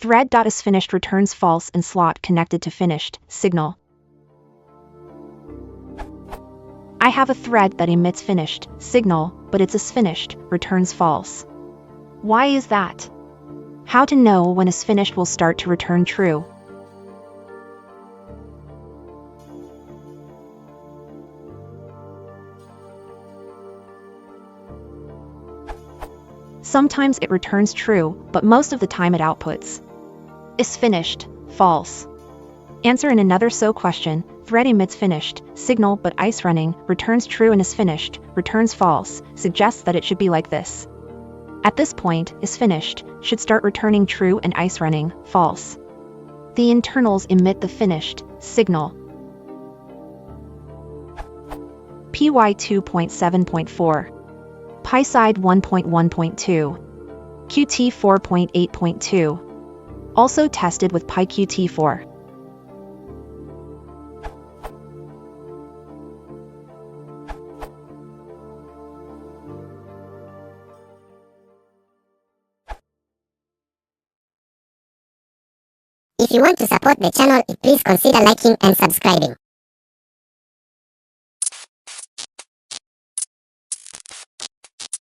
Thread.isFinished returns false in slot connected to finished signal. I have a thread that emits finished signal, but its isFinished returns false. Why is that? How to know when isFinished will start to return true? Sometimes it returns true, but most of the time it outputs isFinished false. Answer in another so question. Thread emits finished signal but ice running, returns true and isFinished returns false, suggests that it should be like this. At this point, isFinished should start returning true and ice running false. The internals emit the finished signal. PY 2.7.4, pyside 1.1.2, QT 4.8.2. Also tested with PyQt4. If you want to support the channel, please consider liking and subscribing.